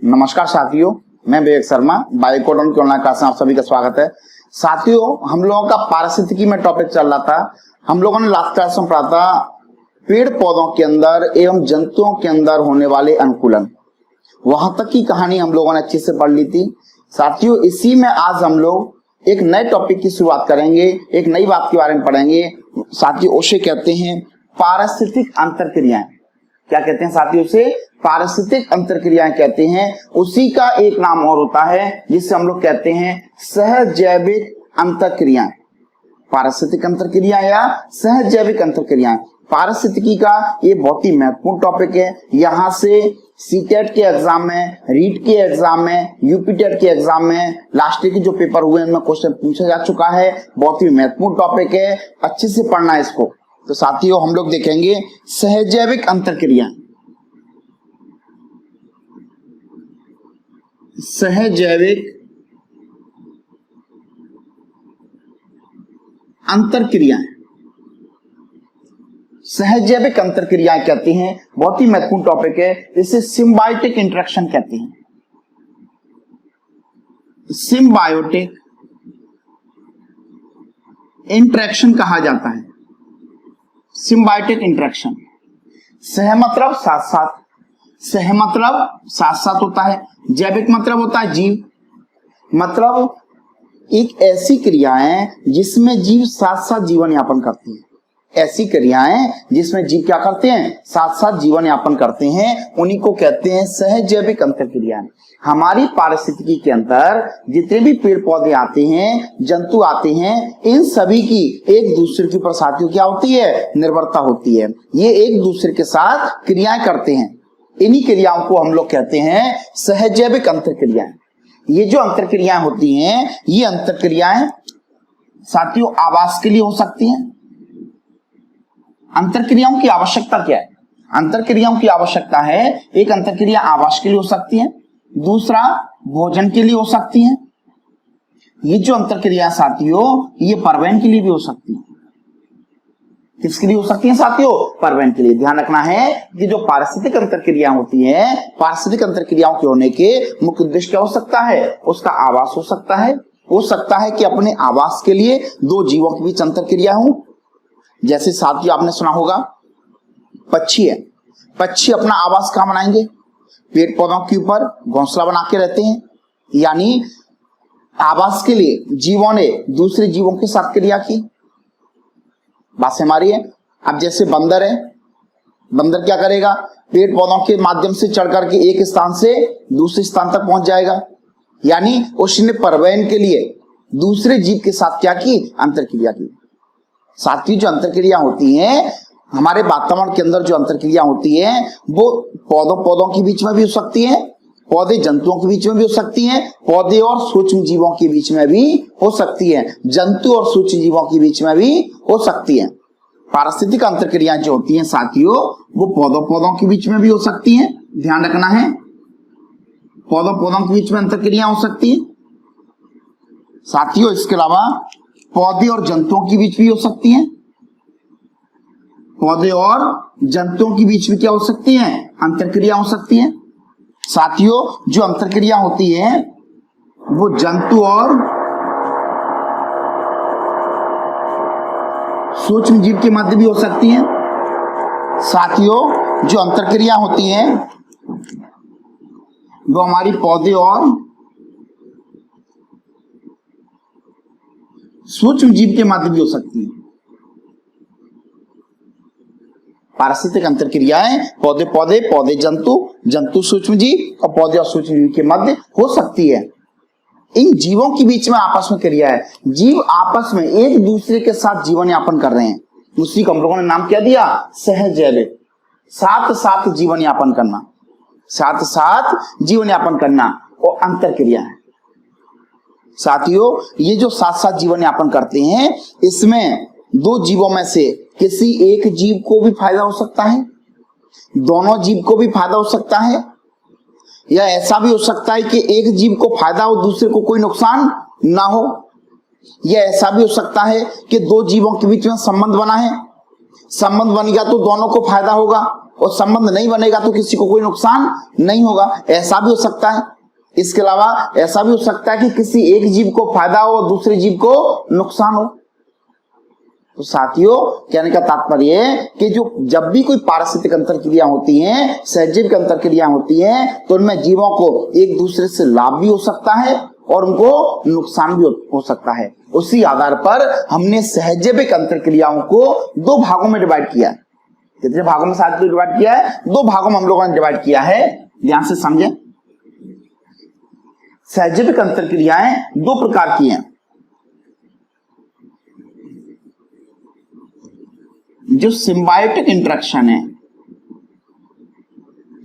नमस्कार साथियों, मैं विवेक शर्मा। बायोकोडॉन की ऑनलाइन क्लास में आप सभी का स्वागत है। साथियों, हम लोगों का पारिस्थितिकी में टॉपिक चल रहा था। हम लोगों ने लास्ट क्लास में पढ़ा था पेड़ पौधों के अंदर एवं जंतुओं के अंदर होने वाले अनुकूलन। वहां तक की कहानी हम लोगों ने अच्छे से पढ़ ली थी। साथियों, इसी में आज हम लोग एक नए टॉपिक की शुरुआत करेंगे, एक नई बात के बारे में पढ़ेंगे। साथियों, उसे कहते हैं पारिस्थितिक अंतरक्रियाएं। क्या कहते हैं साथियों? उसे पारिस्थितिक अंतरक्रियाएं कहते हैं। उसी का एक नाम और होता है जिसे हम लोग कहते हैं सहजैविक अंतरक्रियाएं। पारिस्थितिक अंतरक्रिया या सहजैविक अंतरक्रियाएं। पारिस्थितिकी का ये बहुत ही महत्वपूर्ण टॉपिक है। यहाँ से सीटेट के एग्जाम में, रीट के एग्जाम में, यूपीटेट के एग्जाम में, लास्ट ईयर के जो पेपर हुए उनमें क्वेश्चन पूछा जा चुका है। बहुत ही महत्वपूर्ण टॉपिक है, अच्छे से पढ़ना है इसको। तो साथियों, हम लोग देखेंगे सहजैविक अंतरक्रिया। सहजैविक अंतरक्रियाएं, सहजैविक अंतरक्रियाएं कहती हैं, बहुत ही महत्वपूर्ण टॉपिक है। इसे सिम्बायोटिक इंटरेक्शन कहते हैं। सिम्बायोटिक इंटरेक्शन कहा जाता है। Symbiotic interaction. सह मतलब साथ साथ, सह मतलब साथ साथ होता है। जैविक मतलब होता है जीव, मतलब एक ऐसी क्रियाएं जिसमें जीव साथ साथ जीवन यापन करते हैं। ऐसी क्रियाएं जिसमें जीव क्या करते हैं? साथ साथ जीवन यापन करते हैं, उन्हीं को कहते हैं सहजैविक अंतरक्रियाएं। हमारी पारिस्थितिकी के अंदर जितने भी पेड़ पौधे आते हैं, जंतु आते हैं, इन सभी की एक दूसरे के ऊपर साथियों क्या होती है? निर्भरता होती है। ये एक दूसरे के साथ क्रियाएं करते हैं। इन्हीं क्रियाओं को हम लोग कहते हैं सहजैविक अंतरक्रियाएं। ये जो अंतरक्रियाएं होती हैं, ये अंतरक्रियाएं साथियों आवास के लिए हो सकती हैं। अंतरक्रियाओं की आवश्यकता क्या है? अंतरक्रियाओं की आवश्यकता है, एक अंतरक्रिया आवास के लिए हो सकती है, दूसरा भोजन के लिए हो सकती है। ये जो अंतरक्रिया साथियों, ये परवैन के लिए भी हो सकती है। किसके लिए हो सकती है साथियों? परवैन के लिए। ध्यान रखना है कि जो पारिस्थितिक अंतरक्रिया होती है, पारिस्थितिक अंतरक्रियाओं के होने के मुख्य उद्देश्य क्या हो सकता है? उसका आवास हो सकता है। हो सकता है कि अपने आवास के लिए दो जीवों के बीच अंतरक्रिया हो। जैसे साथियों आपने सुना होगा पक्षी है, पक्षी अपना आवास कहां बनाएंगे? पेड़ पौधों के ऊपर घोंसला बना के रहते हैं। यानी आवास के लिए जीवों ने दूसरे जीवों के साथ क्रिया की। बात से हमारी है। अब जैसे बंदर है, बंदर क्या करेगा? पेड़ पौधों के माध्यम से चढ़ करके एक स्थान से दूसरे स्थान तक पहुंच जाएगा। यानी उसने परवैन के लिए दूसरे जीव के साथ क्या की? अंतरक्रिया की। साथियों, जो अंतरक्रिया होती है हमारे वातावरण के अंदर, जो अंतरक्रिया होती है वो पौधों के बीच में भी हो सकती है, पौधे जंतुओं के बीच में भी हो सकती है, पौधे और सूक्ष्म जीवों के बीच में भी हो सकती है, जंतु और सूक्ष्म जीवों के बीच में भी हो सकती है। पारिस्थितिक अंतरक्रियाएं जो होती हैं साथियों, वो पौधों के बीच में भी हो सकती हैं। ध्यान रखना है, पौधों के बीच में अंतरक्रिया हो सकती है साथियों। इसके अलावा पौधे और जंतुओं के बीच भी हो सकती हैं। पौधे और जंतुओं के बीच में क्या हो सकती है? अंतरक्रिया हो सकती है। साथियों, जो अंतरक्रिया होती है वो जंतु और सूक्ष्म जीव के मध्य भी हो सकती है। साथियों, जो अंतरक्रिया होती है वो हमारी पौधे और सूक्ष्म जीव के मध्य भी हो सकती है। पारिस्थितिक अंतरक्रियाएं पौधे जंतु सूक्ष्म जीव और पौधे और सूक्ष्म जीव के मध्य हो सकती है। इन जीवों के बीच में आपस में क्रिया है। जीव आपस में एक दूसरे के साथ जीवन यापन कर रहे हैं। उसी को हम लोगों ने नाम क्या दिया? सहजैविक। साथ साथ जीवन यापन करना, साथ साथ जीवन यापन करना और अंतरक्रिया है। साथियों, ये जो साथ साथ जीवन यापन करते हैं, इसमें दो जीवों में से किसी एक जीव को भी फायदा हो सकता है, दोनों जीव को भी फायदा हो सकता है, या ऐसा भी हो सकता है कि एक जीव को फायदा हो, दूसरे को कोई नुकसान ना हो। या ऐसा भी हो सकता है कि दो जीवों के बीच में संबंध बना है, संबंध बन गया तो दोनों को फायदा होगा और संबंध नहीं बनेगा तो किसी को कोई नुकसान नहीं होगा। ऐसा भी हो सकता है, इसके अलावा ऐसा भी हो सकता है कि किसी एक जीव को फायदा हो और दूसरे जीव को नुकसान हो। तो साथियों, कहने का तात्पर्य है कि जो जब भी कोई पारिस्थितिक अंतरक्रिया होती हैं, सहजीविक अंतरक्रिया होती हैं, तो उनमें जीवों को एक दूसरे से लाभ भी हो सकता है और उनको नुकसान भी हो सकता है। उसी आधार पर हमने सहजीविक अंतरक्रियाओं को दो भागों में डिवाइड किया है। कितने भागों में साथियों डिवाइड किया है? दो भागों में हम लोगों ने डिवाइड किया है। ध्यान से समझें। सहजीविक अंतरक्रियाएं दो प्रकार की हैं। जो सिम्बायोटिक इंटरेक्शन है,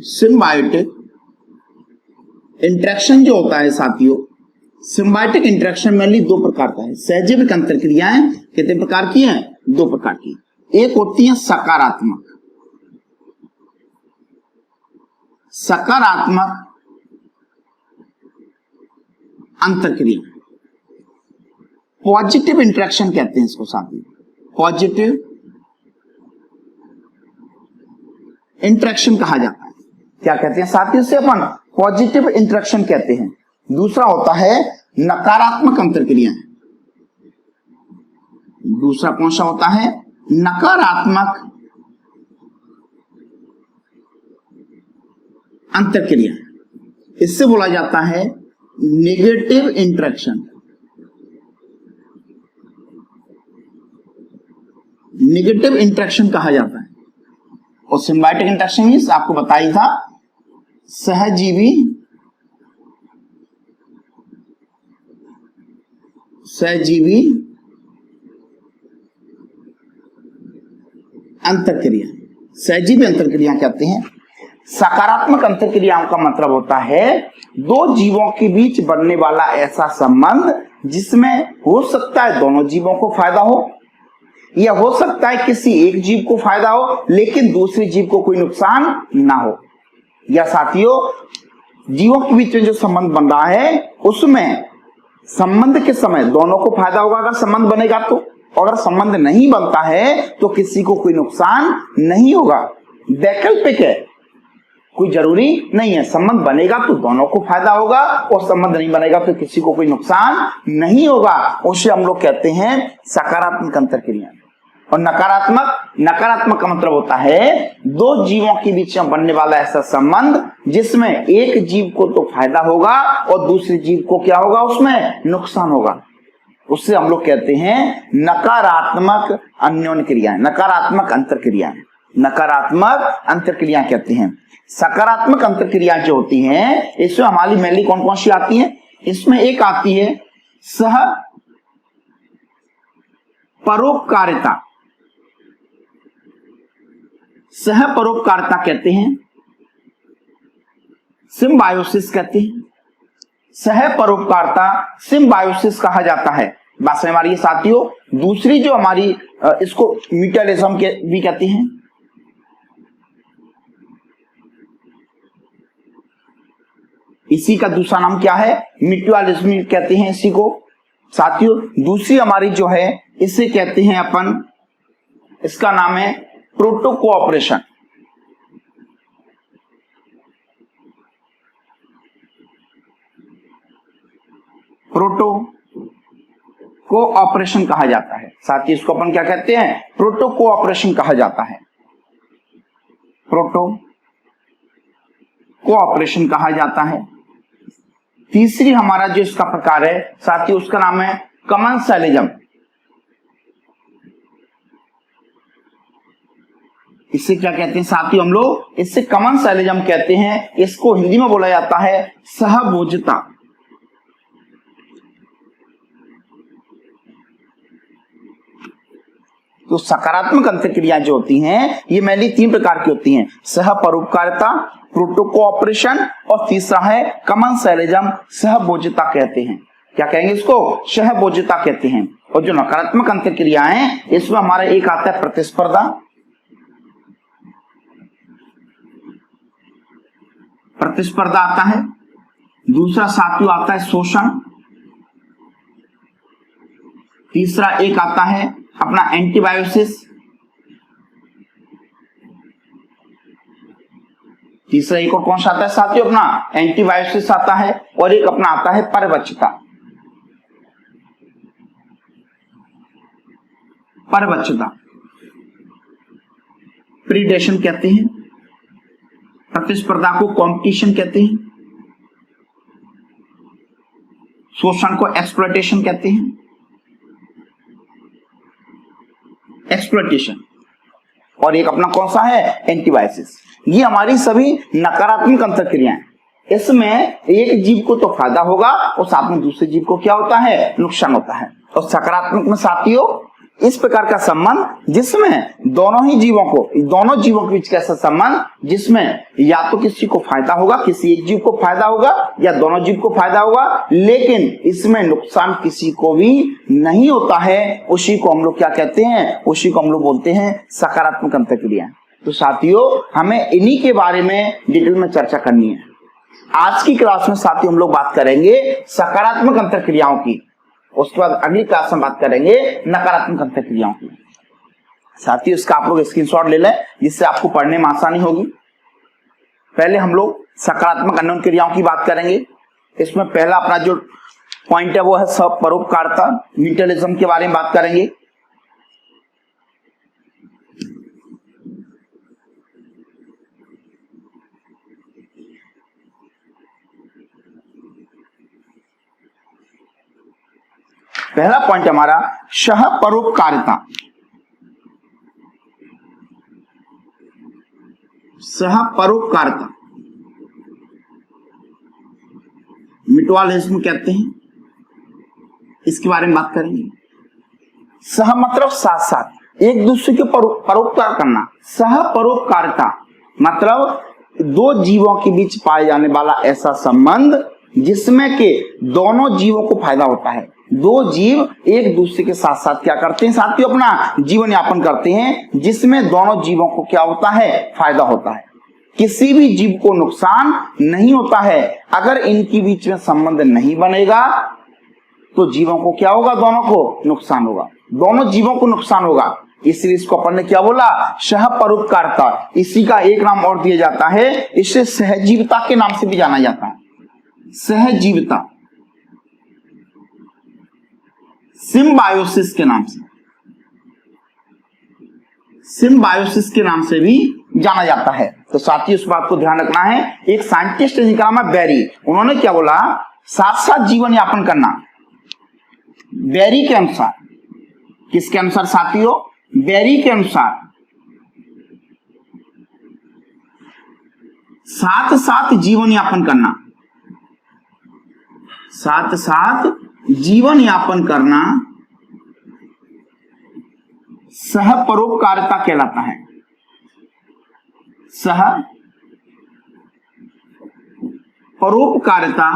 सिम्बायोटिक इंटरेक्शन जो होता है साथियों, सिम्बायोटिक इंटरेक्शन मेनली दो प्रकार का है। सहजीविक अंतरक्रियाएं कितने प्रकार की हैं? दो प्रकार की। एक होती है सकारात्मक, सकारात्मक अंतरक्रिया, पॉजिटिव इंटरेक्शन कहते हैं इसको साथियों, पॉजिटिव इंटरेक्शन कहा जाता है। क्या कहते हैं साथियों? से अपन पॉजिटिव इंटरेक्शन कहते हैं। दूसरा होता है नकारात्मक अंतरक्रिया। दूसरा कौन सा होता है? नकारात्मक अंतरक्रिया। इससे बोला जाता है नेगेटिव इंटरेक्शन। नेगेटिव इंटरेक्शन कहा जाता है। और सिम्बायोटिक इंटरेक्शन मींस आपको बताया था सहजीवी अंतरक्रिया। सहजीवी अंतरक्रिया कहते हैं। सकारात्मक अंतरक्रियाओं का मतलब होता है दो जीवों के बीच बनने वाला ऐसा संबंध जिसमें हो सकता है दोनों जीवों को फायदा हो, या हो सकता है किसी एक जीव को फायदा हो लेकिन दूसरे जीव को कोई नुकसान ना हो। या साथियों, जीवों के बीच में जो संबंध बन रहा है उसमें संबंध के समय दोनों को फायदा होगा अगर संबंध बनेगा तो, अगर संबंध नहीं बनता है तो किसी को कोई नुकसान नहीं होगा। वैकल्पिक है, कोई जरूरी नहीं है। संबंध बनेगा तो दोनों को फायदा होगा और संबंध नहीं बनेगा तो किसी को कोई नुकसान नहीं होगा। उसे हम लोग कहते हैं सकारात्मक अंतरक्रिया। और नकारात्मक का मतलब होता है दो जीवों के बीच में बनने वाला ऐसा संबंध जिसमें एक जीव को तो फायदा होगा और दूसरे जीव को क्या होगा? उसमें नुकसान होगा। उससे हम लोग कहते हैं नकारात्मक अन्योन्य क्रियाएं, नकारात्मक अंतरक्रियाएं, नकारात्मक अंतरक्रिया कहते हैं। सकारात्मक अंतरक्रिया जो होती हैं इसमें हमारी मेनली कौन कौन सी आती हैं? इसमें एक आती है सह परोपकारिता। सह परोपकारिता कहते हैं, सिम्बायोसिस कहते हैं। सह परोपकारिता सिम्बायोसिस कहा जाता है। बात समझ हमारी साथियों। दूसरी जो हमारी इसको म्यूचुअलिज्म के भी कहते हैं। इसी का दूसरा नाम क्या है? म्यूचुअलिज्म कहते हैं इसी को साथियों। दूसरी हमारी जो है इसे कहते हैं अपन, इसका नाम है प्रोटो कोऑपरेशन। प्रोटो कोऑपरेशन कहा जाता है साथियों। इसको अपन क्या कहते हैं? प्रोटो कोऑपरेशन कहा जाता है। प्रोटो कोऑपरेशन कहा जाता है। तीसरी हमारा जो इसका प्रकार है साथियों उसका नाम है कमेंसलिज्म। इससे क्या कहते हैं साथियों? हम लोग इससे कमेंसलिज्म कहते हैं। इसको हिंदी में बोला जाता है सहभोज्यता। तो सकारात्मक अंतरक्रिया जो होती हैं ये मेनली तीन प्रकार की होती हैं, सह परोपकारिता, प्रोटो कोऑपरेशन और तीसरा है कमेंसलिज्म, सहभोज्यता कहते हैं। क्या कहेंगे इसको? सहभोज्यता कहते हैं। और जो नकारात्मक अंतरक्रिया है इसमें हमारा एक आता है प्रतिस्पर्धा, प्रतिस्पर्धा आता है। दूसरा साथियों आता है शोषण। तीसरा एक आता है अपना एंटीबायोसिस। तीसरा एक और कौन सा आता है साथियों, अपना एंटीबायोसिस आता है, और एक अपना आता है परवच्छता। परवच्छता प्रीडेशन कहते हैं, प्रतिस्पर्धा को कंपटीशन कहते हैं, शोषण को एक्सप्लॉयटेशन कहते हैं, एक्सप्लॉयटेशन, और एक अपना कौन सा है एंटीबायोसिस। ये हमारी सभी नकारात्मक अंतःक्रियाएं। इसमें एक जीव को तो फायदा होगा और साथ में दूसरे जीव को क्या होता है, नुकसान होता है। और सकारात्मक में साथियों इस प्रकार का संबंध जिसमें दोनों जीवों के बीच कैसा संबंध जिसमें या तो किसी को फायदा होगा, किसी एक जीव को फायदा होगा, या दोनों जीव को फायदा होगा, लेकिन इसमें नुकसान किसी को भी नहीं होता है, उसी को हम लोग क्या कहते हैं, उसी को हम लोग बोलते हैं सकारात्मक अंतःक्रिया। तो साथियों हमें इन्हीं के बारे में डिटेल में चर्चा करनी है। आज की क्लास में साथियों हम लोग बात करेंगे सकारात्मक अंतःक्रियाओं की, उसके बाद अगली क्लास में बात करेंगे नकारात्मक अंतःक्रियाओं की। साथियों इसका आप लोग स्क्रीनशॉट ले लें जिससे आपको पढ़ने में आसानी होगी। पहले हम लोग सकारात्मक अंतःक्रियाओं की बात करेंगे। इसमें पहला अपना जो पॉइंट है वो है परोपकारिता, म्यूचुअलिज्म के बारे में बात करेंगे। पहला पॉइंट हमारा सहपरोपकारिता। सहपरोपकारिता म्यूचुअलिज्म कहते हैं, इसके बारे में बात करेंगे। सह मतलब साथ साथ एक दूसरे के परोपकार करना। सहपरोपकारिता मतलब दो जीवों के बीच पाए जाने वाला ऐसा संबंध जिसमें के दोनों जीवों को फायदा होता है। दो जीव एक दूसरे के साथ साथ क्या करते हैं साथियों, अपना जीवन यापन करते हैं, जिसमें दोनों जीवों को क्या होता है, फायदा होता है। किसी भी जीव को नुकसान नहीं होता है। अगर इनके बीच में संबंध नहीं बनेगा तो जीवों को क्या होगा, दोनों को नुकसान होगा, दोनों जीवों को नुकसान होगा। इसलिए इसको अपन ने क्या बोला, सहपरोपकारिता। इसी का एक नाम और दिया जाता है, इसे सहजीविता के नाम से भी जाना जाता है। सहजीविता, सिम्बायोसिस के नाम से, सिम्बायोसिस के नाम से भी जाना जाता है। तो साथियों इस बात को ध्यान रखना है। एक साइंटिस्ट है जिनका नाम है बेरी, उन्होंने क्या बोला, साथ साथ जीवन यापन करना। बेरी के अनुसार, किसके अनुसार साथियों, बेरी के अनुसार साथ साथ जीवन यापन करना, साथ साथ जीवन यापन करना सहपरोपकारिता कहलाता है। सहपरोपकारिता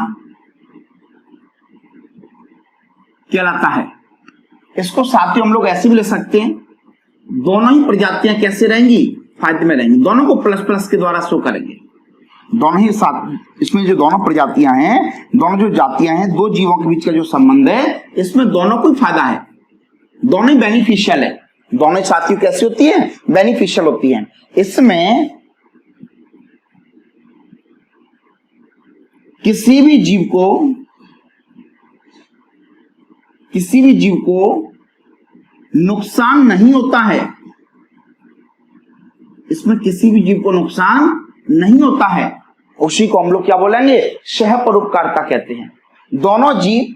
कहलाता है। इसको साथियों हम लोग ऐसे भी ले सकते हैं, दोनों ही प्रजातियां कैसे रहेंगी, फायदे में रहेंगी। दोनों को प्लस प्लस के द्वारा शो करेंगे। दोनों ही साथ, इसमें जो दोनों प्रजातियां हैं, दोनों जो जातियां हैं, दो जीवों के बीच का जो संबंध है, इसमें दोनों को फायदा है, दोनों ही बेनिफिशियल है। दोनों साथियों कैसी होती है, बेनिफिशियल होती है। इसमें किसी भी जीव को नुकसान नहीं होता है। इसमें किसी भी जीव को नुकसान नहीं होता है, उसी को हम लोग क्या बोलेंगे, सहपरोपकारिता कहते हैं। दोनों जीव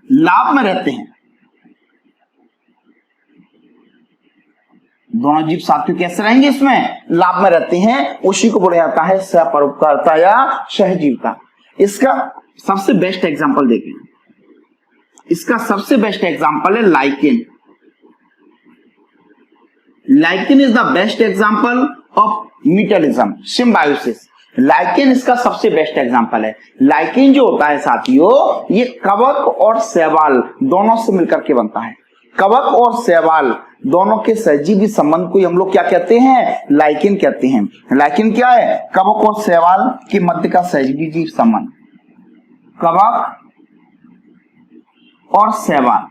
लाभ में रहते हैं। दोनों जीव साथियों कैसे रहेंगे, इसमें लाभ में रहते हैं, उसी को बोला जाता है सहपरोपकारिता या सहजीविता। इसका सबसे बेस्ट एग्जांपल देखें, इसका सबसे बेस्ट एग्जांपल है lichen. Lichen is the best example of mutualism, symbiosis. Lichen इसका सबसे बेस्ट एग्जांपल है। लाइकेन जो होता है साथियों, ये कवक और शैवाल दोनों से मिलकर के बनता है। कवक और शैवाल दोनों के सहजीवी संबंध को हम लोग क्या कहते हैं, लाइकेन कहते हैं। लाइकेन क्या है, कवक और शैवाल के मध्य का सहजीवी संबंध। कवक और शैवाल,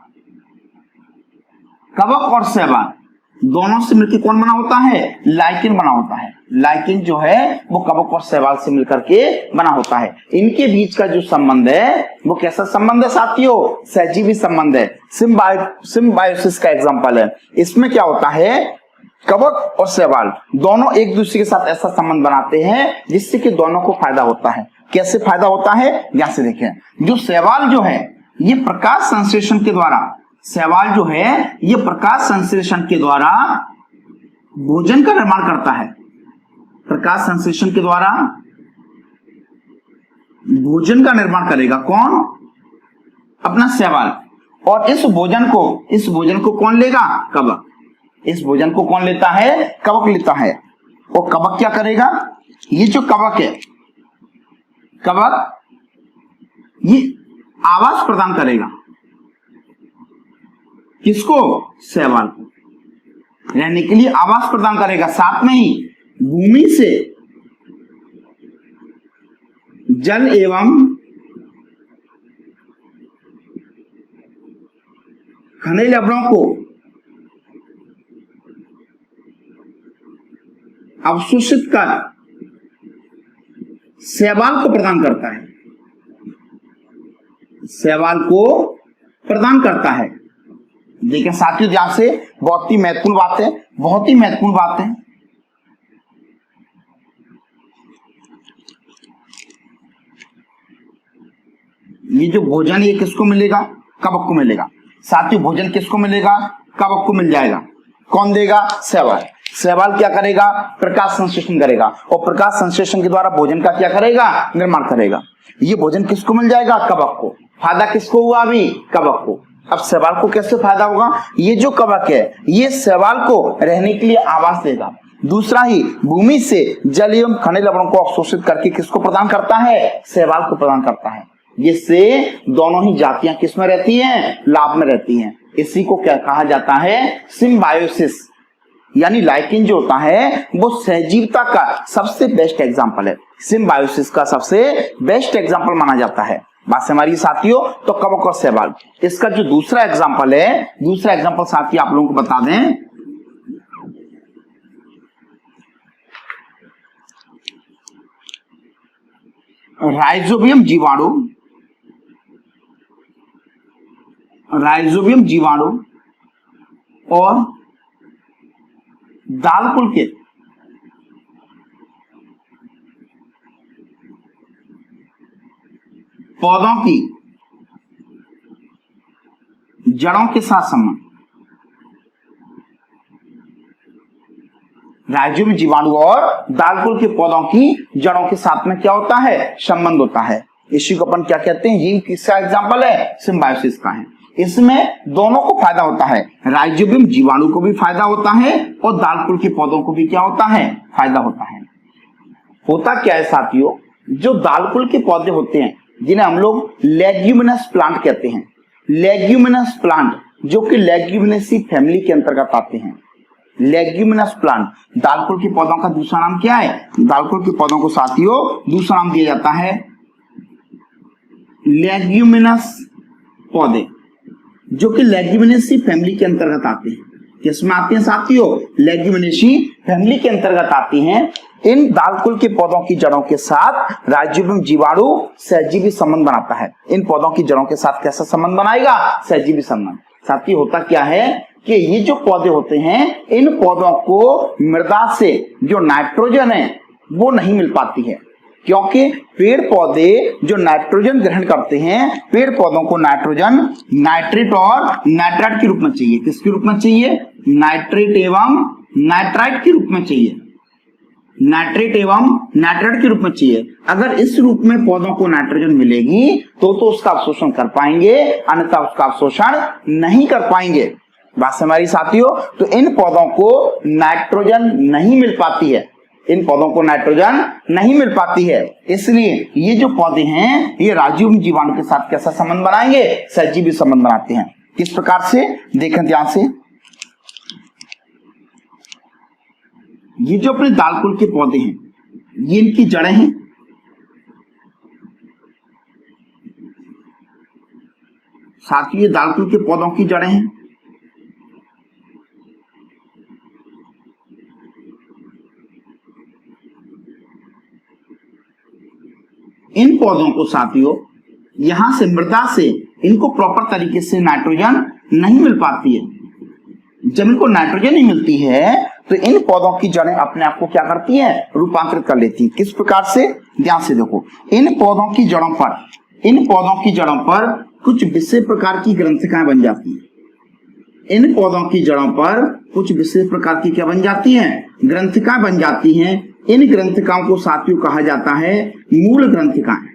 कवक और शैवाल दोनों से मिलकर कौन बना होता है? लाइकेन बना होता है। लाइकेन जो है वो कवक और शैवाल से मिलकर के बना होता है। इनके बीच का जो संबंध है वो कैसा संबंध है साथियों? सहजीवी संबंध है। सिम्बायोसिस का एग्जांपल है। इसमें क्या होता है, कवक और शैवाल दोनों एक दूसरे के साथ ऐसा संबंध बनाते हैं जिससे कि दोनों को फायदा होता है। कैसे फायदा होता है? यहां से देखें। जो शैवाल जो है ये प्रकाश संश्लेषण के द्वारा, शैवाल जो है ये प्रकाश संश्लेषण के द्वारा भोजन का निर्माण करता है। प्रकाश संश्लेषण के द्वारा भोजन का निर्माण करेगा कौन? अपना शैवाल। और इस भोजन को कौन लेगा? कवक। इस भोजन को कौन लेता है? कवक लेता है। और कवक क्या करेगा? ये जो कवक है, कवक ये आवास प्रदान करेगा। किसको? शैवाल को। रहने के लिए आवास प्रदान करेगा। साथ में ही भूमि से जल एवं खनिज लवणों को अवशोषित कर शैवाल को प्रदान करता है। शैवाल को प्रदान करता है। देखिए साथियों, ध्यान से, बहुत ही महत्वपूर्ण बात है, बहुत ही महत्वपूर्ण बात है। ये जो भोजन ये किसको मिलेगा? कवक को मिलेगा। साथियों भोजन किसको मिलेगा? कवक को मिल जाएगा। कौन देगा? शैवाल। शैवाल क्या करेगा? प्रकाश संश्लेषण करेगा। और प्रकाश संश्लेषण के द्वारा भोजन का क्या करेगा? निर्माण करेगा। ये भोजन किसको मिल जाएगा? कवक को। फायदा किसको हुआ? अभी कवक को। अब शैवाल को कैसे फायदा होगा? ये जो कवक है ये शैवाल को रहने के लिए आवास देगा। दूसरा ही भूमि से जल एवं खनिज लवणों को अवशोषित करके किसको प्रदान करता है? शैवाल को प्रदान करता है। जिससे दोनों ही जातियां किस में रहती हैं? लाभ में रहती हैं। इसी को क्या कहा जाता है? सिम्बायोसिस। यानी लाइकेन जो होता है वो सहजीवता का सबसे बेस्ट एग्जांपल है। सिम्बायोसिस का सबसे बेस्ट एग्जांपल माना जाता है। बात से हमारी साथियों, तो कवक और शैवाल। इसका जो दूसरा एग्जांपल है, दूसरा एग्जांपल साथी आप लोगों को बता दें। राइजोबियम जीवाणु, राइजोबियम जीवाणु और दाल कुल के पौधों की जड़ों के साथ संबंध। राइजोबियम जीवाणु और दाल कुल के पौधों की जड़ों के साथ में क्या होता है? संबंध होता है। इसी को अपन क्या कहते हैं? ये किसका एग्जांपल है? सिम्बायोसिस का है। इसमें दोनों को फायदा होता है। राइजोबियम जीवाणु को भी फायदा होता है और दाल कुल के पौधों को भी क्या होता है? फायदा होता है। होता क्या है साथियों, जो दाल कुल के पौधे होते हैं जिन्हें हम लोग लेग्यूमिनस प्लांट कहते हैं। लेग्यूमिनस प्लांट जो कि लेग्यूमिनेसी फैमिली के अंतर्गत आते हैं। लेग्यूमिनस प्लांट, दाल कुल के पौधों का दूसरा नाम क्या है? दाल कुल के पौधों को साथियों दूसरा नाम दिया जाता है लेग्यूमिनस पौधे, जो कि लेग्यूमिनेसी फैमिली के अंतर्गत आते हैं। किसमें आते हैं साथियों? लेग्यूमिनेसी फैमिली के अंतर्गत आती हैं। इन दाल कुल के पौधों की जड़ों के साथ राइजोबियम जीवाणु सहजीवी संबंध बनाता है। इन पौधों की जड़ों के साथ कैसा संबंध बनाएगा? सहजीवी संबंध। साथियों होता क्या है कि ये जो पौधे होते हैं इन पौधों को मृदा से जो नाइट्रोजन है वो नहीं मिल पाती है, क्योंकि पेड़ पौधे जो नाइट्रोजन ग्रहण करते हैं, पेड़ पौधों को नाइट्रोजन नाइट्रेट और नाइट्राइट के रूप में चाहिए। किसके रूप में चाहिए? नाइट्रेट एवं नाइट्राइट के रूप में चाहिए। नाइट्रेट एवं नाइट्राइट के रूप में चाहिए। अगर इस रूप में पौधों को नाइट्रोजन मिलेगी तो उसका अवशोषण कर पाएंगे, अन्यथा उसका अवशोषण नहीं कर पाएंगे। बात से हमारी साथियों, तो इन पौधों को नाइट्रोजन नहीं मिल पाती है। इन पौधों को नाइट्रोजन नहीं मिल पाती है, इसलिए ये जो पौधे हैं ये राइजोबियम जीवाणु के साथ कैसा संबंध बनाएंगे? सहजीवी संबंध बनाते हैं। किस प्रकार से? देखें ध्यान से। ये जो अपने दाल कुल के पौधे हैं ये इनकी जड़ें हैं। साथ ही ये दाल कुल के पौधों की जड़ें हैं। इन पौधों को साथियों यहां से मृदा से इनको प्रॉपर तरीके से नाइट्रोजन नहीं मिल पाती है। जब इनको नाइट्रोजन नहीं मिलती है तो इन पौधों की जड़ें अपने आप को क्या करती हैं, रूपांतरित कर लेती हैं। किस प्रकार से, ध्यान से देखो, इन पौधों की जड़ों पर कुछ विशेष प्रकार की ग्रंथिकाएं बन जाती हैं। इन पौधों की जड़ों पर कुछ विशेष प्रकार की क्या बन जाती हैं, ग्रंथिकाएं बन जाती हैं। इन ग्रंथिकाओं को साथियों कहा जाता है मूल ग्रंथिकाएं।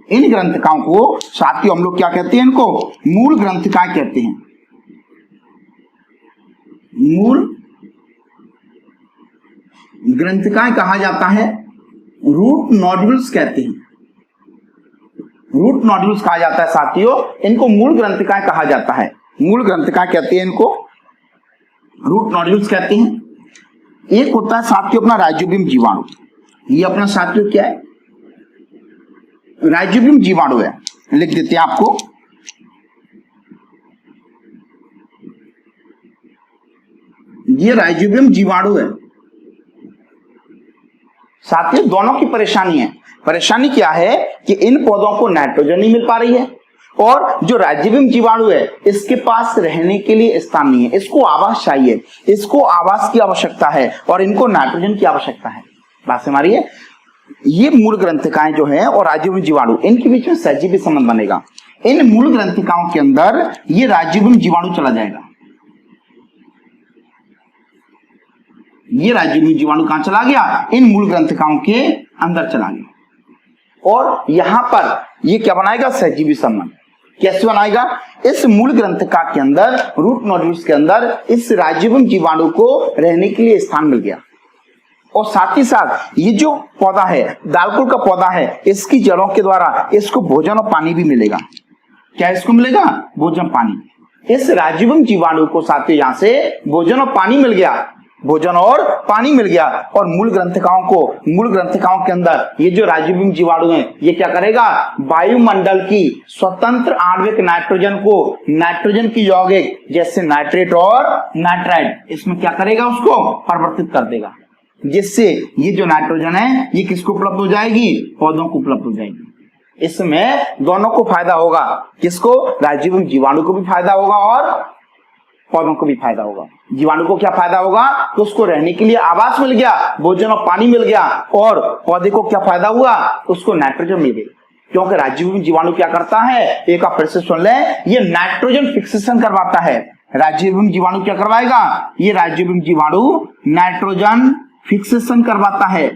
इन ग्रंथिकाओं को साथियों हम लोग क्या कहते हैं, इनको मूल ग्रंथिकाएं कहते हैं। मूल ग्रंथिकाएं कहा जाता है, रूट नोड्यूल्स कहते हैं। रूट नोड्यूल्स कहा जाता है साथियों, इनको मूल ग्रंथिकाएं कहा जाता है। मूल ग्रंथिकाएं कहते हैं इनको, रूट नोड्यूल्स कहते हैं। एक होता है साथियों अपना राइजोबियम जीवाणु। ये अपना साथियों क्या है, राइजोबियम जीवाणु है। लिख देते हैं आपको, ये राइजोबियम जीवाणु है। साथियों दोनों की परेशानी है। परेशानी क्या है कि इन पौधों को नाइट्रोजन नहीं मिल पा रही है और जो राइजोबियम जीवाणु है इसके पास रहने के लिए स्थान नहीं है। इसको आवास चाहिए, इसको आवास की आवश्यकता है और इनको नाइट्रोजन की आवश्यकता है। बात से हमारी है, ये मूल ग्रंथिकाएं जो है और राइजोबियम जीवाणु, इनके बीच में सहजीवी संबंध बनेगा। इन मूल ग्रंथिकाओं के अंदर ये राइजोबियम जीवाणु चला जाएगा। ये राइजोबियम जीवाणु कहां चला गया, इन मूल ग्रंथिकाओं के अंदर चला गया और यहां पर ये क्या बनाएगा, सहजीवी संबंध। कैसे बनाएगा, इस मूल ग्रंथिका के अंदर, रूट नोड्यूल्स के अंदर इस राइजोबियम जीवाणु को रहने के लिए स्थान मिल गया और साथ ही साथ ये जो पौधा है, दालकुल का पौधा है, इसकी जड़ों के द्वारा इसको भोजन और पानी भी मिलेगा। क्या इसको मिलेगा, भोजन पानी। इस राइजोबियम जीवाणु को साथियों यहां से भोजन और पानी मिल गया, भोजन और पानी मिल गया और मूल ग्रंथिकाओं के अंदर ये जो राइजोबियम जीवाणु है ये क्या करेगा, वायुमंडल की स्वतंत्र आणविक नाइट्रोजन को नाइट्रोजन की यौगिक जैसे नाइट्रेट और नाइट्राइट, इसमें क्या करेगा, उसको परिवर्तित कर देगा, जिससे ये जो नाइट्रोजन है ये किसको उपलब्ध हो जाएगी, पौधों को उपलब्ध हो जाएगी। इसमें दोनों को फायदा होगा, किसको, राइजोबियम जीवाणु को भी फायदा होगा और पौधों को भी फायदा होगा। जीवाणु को क्या फायदा होगा, तो उसको रहने के लिए आवास मिल गया, भोजन और पानी मिल गया और पौधे को क्या फायदा हुआ, उसको नाइट्रोजन मिल गई। क्योंकि राइजोबियम जीवाणु क्या करता है, एक आप फिर से सुन ले, ये नाइट्रोजन फिक्सेशन करवाता है। राइजोबियम जीवाणु क्या करवाएगा, ये राइजोबियम जीवाणु नाइट्रोजन फिक्सेशन करवाता है।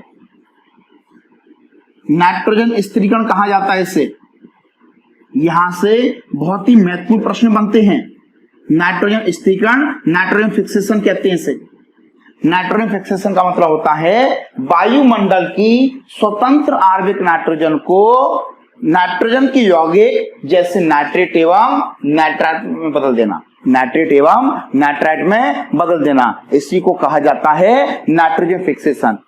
नाइट्रोजन स्थिरीकरण कहा जाता है इसे। यहां से बहुत ही महत्वपूर्ण प्रश्न बनते हैं। नाइट्रोजन स्थिरीकरण, नाइट्रोजन फिक्सेशन कहते हैं इसे। नाइट्रोजन फिक्सेशन का मतलब होता है वायुमंडल की स्वतंत्र आणविक नाइट्रोजन को नाइट्रोजन की यौगिक जैसे नाइट्रेट एवं नाइट्राइट में बदल देना, नाइट्रेट एवं नाइट्राइट में बदल देना, इसी को कहा जाता है नाइट्रोजन फिक्सेशन।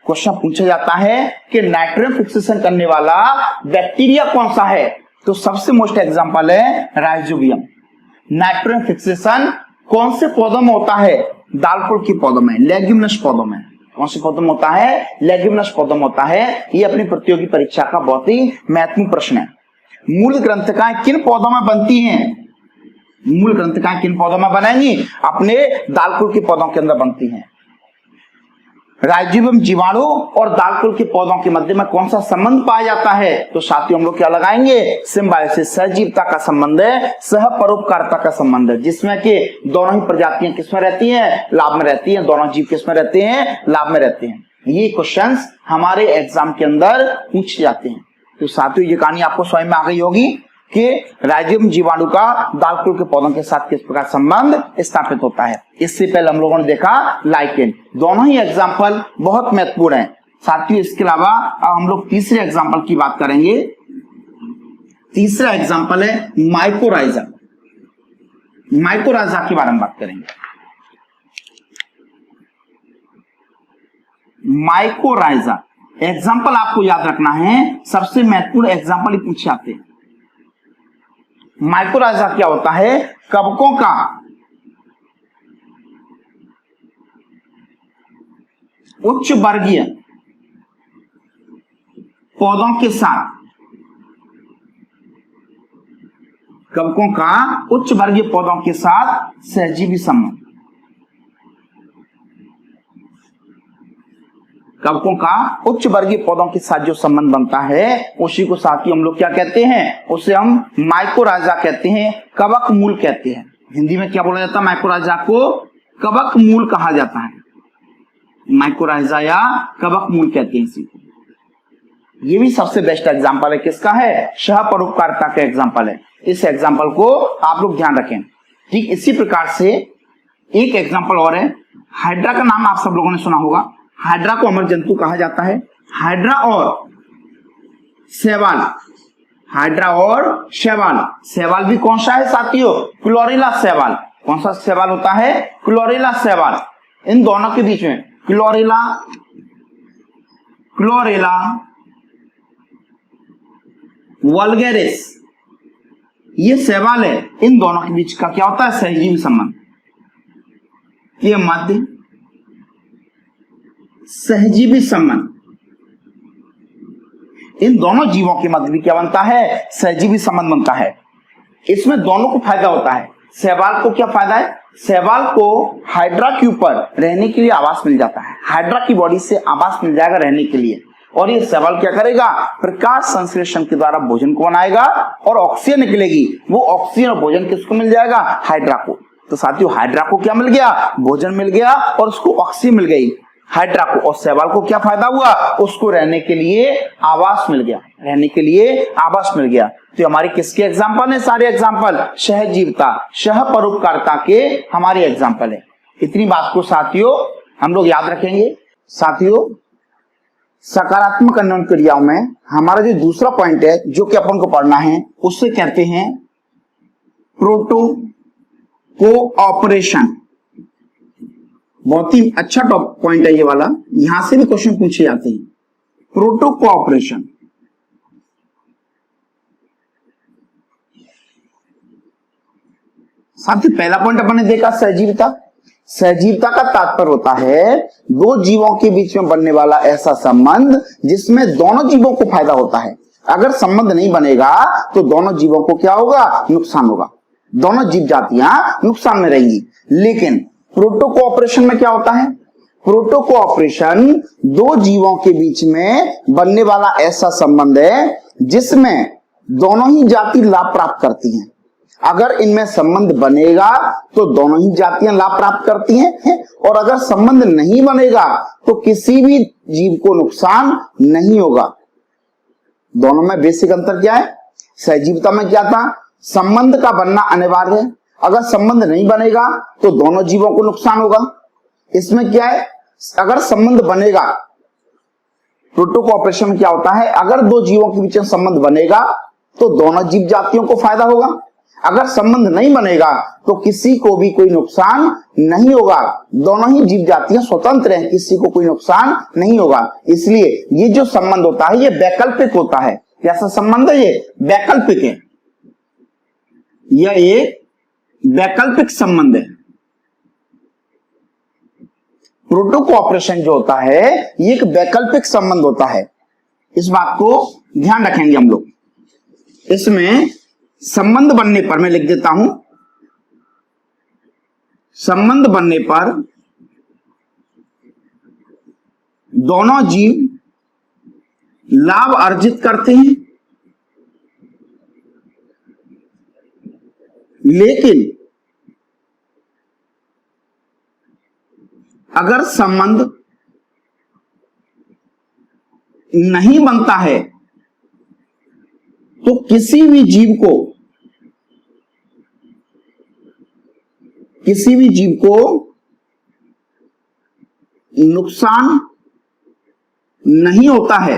क्वेश्चन पूछा जाता है कि नाइट्रोजन फिक्सेशन करने वाला बैक्टीरिया कौन सा है, तो सबसे मोस्ट एग्जांपल है राइजोबियम। नाइट्रोजन फिक्सेशन कौन से पौधों में होता है, दालकुल के पौधों में, लेग्यूमिनस पौधों में। कौन से पौधों में होता है, लेग्यूमिनस पौधों में होता है। ये अपनी प्रतियोगी परीक्षा का बहुत ही महत्वपूर्ण प्रश्न है। मूल ग्रंथिकाएं किन पौधों में बनती हैं, मूल ग्रंथिकाएं किन पौधों में बनेंगी, अपने दालकुल के पौधों के अंदर बनती हैं। राइजोबियम जीवाणु और दालकुल के पौधों के मध्य में कौन सा संबंध पाया जाता है, तो साथियों हम लोग क्या लगाएंगे, सिम्बायोसिस, सहजीवता का संबंध है, सहपरोपकारिता का संबंध है, जिसमें कि दोनों ही प्रजातियां किसमें रहती हैं, लाभ में रहती हैं। दोनों जीव किसमें रहते हैं, लाभ में रहते हैं। ये क्वेश्चंस हमारे एग्जाम के अंदर पूछे जाते हैं। तो साथियों ये कहानी आपको समझ में आ गई होगी कि राइजोबियम जीवाणु का दालकुल के पौधों के साथ किस प्रकार संबंध स्थापित होता है। इससे पहले हम लोगों ने देखा लाइकेन। दोनों ही एग्जाम्पल बहुत महत्वपूर्ण है साथियों। इसके अलावा अब हम लोग तीसरे एग्जाम्पल की बात करेंगे। तीसरा एग्जाम्पल है माइकोराइजा। माइकोराइजा के बारे में बात करेंगे। माइकोराइजा एग्जाम्पल आपको याद रखना है, सबसे महत्वपूर्ण एग्जाम्पल ही पूछे जाते हैं। माइकोराइजा क्या होता है, कवकों का उच्च वर्गीय पौधों के साथ, कवकों का उच्च वर्गीय पौधों के साथ सहजीवी संबंध, कवकों का उच्च वर्गीय पौधों के साथ जो संबंध बनता है उसी को साथ ही हम लोग क्या कहते हैं, उसे हम माइकोराइजा कहते हैं, कवक मूल कहते हैं। हिंदी में क्या बोला जाता है, माइकोराइजा को कवक मूल कहा जाता है, माइकोराइजा या कवक मूल कहते हैं इसी को। ये भी सबसे बेस्ट एग्जांपल है, किसका है, सहपरोपकारिता का एग्जांपल है। इस एग्जांपल को आप लोग ध्यान रखें। ठीक इसी प्रकार से एक एग्जांपल और है, हाइड्रा का नाम आप सब लोगों ने सुना होगा। हाइड्रा को अमर जंतु कहा जाता है। हाइड्रा और शैवाल, हाइड्रा और शैवाल, शैवाल भी कौन सा है साथियों, क्लोरेला शैवाल। कौन सा शैवाल होता है, क्लोरेला शैवाल। इन दोनों के बीच में क्लोरेला, क्लोरेला वल्गैरिस, ये शैवाल है। इन दोनों के बीच का क्या होता है, सहजीवी संबंध। ये मध्य सहजीवी संबंध, इन दोनों जीवों के मध्य भी क्या बनता है, सहजीवी संबंध बनता है। इसमें दोनों को फायदा होता है। शैवाल को क्या फायदा है, शैवाल को हाइड्रा के ऊपर रहने के लिए आवास मिल जाता है, हाइड्रा की बॉडी से आवास मिल जाएगा रहने के लिए। और ये शैवाल क्या करेगा, प्रकाश संश्लेषण के द्वारा भोजन को बनाएगा और ऑक्सीजन निकलेगी। वो ऑक्सीजन और भोजन किसको मिल जाएगा, हाइड्रा को। तो साथियों हाइड्रा को क्या मिल गया, भोजन मिल गया और उसको ऑक्सीजन मिल गई हाइड्रा को। और शैवाल को क्या फायदा हुआ, उसको रहने के लिए आवास मिल गया, रहने के लिए आवास मिल गया। तो हमारे किसके एग्जाम्पल है, सारे एग्जाम्पल सहजीविता, सहपरोपकारिता के हमारे एग्जाम्पल है। इतनी बात को साथियों हम लोग याद रखेंगे। साथियों सकारात्मक अन्वयन क्रियाओं में हमारा जो दूसरा पॉइंट है जो कि अपन को पढ़ना है, उससे कहते हैं प्रोटो कोऑपरेशन। बहुत ही अच्छा टॉप पॉइंट है ये वाला, यहां से भी क्वेश्चन पूछे जाते हैं। प्रोटो कोऑपरेशन, साथ ही पहला पॉइंट अपन ने देखा सहजीविता। सहजीविता का तात्पर्य होता है दो जीवों के बीच में बनने वाला ऐसा संबंध जिसमें दोनों जीवों को फायदा होता है। अगर संबंध नहीं बनेगा तो दोनों जीवों को क्या होगा, नुकसान होगा, दोनों जीव जातियां नुकसान में रहेंगी। लेकिन प्रोटो कोऑपरेशन में क्या होता है, प्रोटो कोऑपरेशन दो जीवों के बीच में बनने वाला ऐसा संबंध है जिसमें दोनों ही जाति लाभ प्राप्त करती हैं। अगर इनमें संबंध बनेगा तो दोनों ही जातियां लाभ प्राप्त करती हैं, और अगर संबंध नहीं बनेगा तो किसी भी जीव को नुकसान नहीं होगा। दोनों में बेसिक अंतर क्या है, सहजीविता में क्या था, संबंध का बनना अनिवार्य है, अगर संबंध नहीं बनेगा तो दोनों जीवों को नुकसान होगा। इसमें क्या है, अगर संबंध बनेगा, प्रोटो कोऑपरेशन में क्या होता है, अगर दो जीवों के बीच में संबंध बनेगा तो दोनों जीव जातियों को फायदा होगा, अगर संबंध नहीं बनेगा तो किसी को भी कोई नुकसान नहीं होगा। दोनों ही जीव जातियां स्वतंत्र हैं, किसी को कोई नुकसान नहीं होगा। इसलिए ये जो संबंध होता है ये वैकल्पिक होता है। कैसा संबंध है, ये वैकल्पिक है, यह एक वैकल्पिक संबंध है। प्रोटो कोऑपरेशन जो होता है ये एक वैकल्पिक संबंध होता है। इस बात को ध्यान रखेंगे हम लोग। इसमें संबंध बनने पर, मैं लिख देता हूं, संबंध बनने पर दोनों जीव लाभ अर्जित करते हैं, लेकिन अगर संबंध नहीं बनता है तो किसी भी जीव को नुकसान नहीं होता है,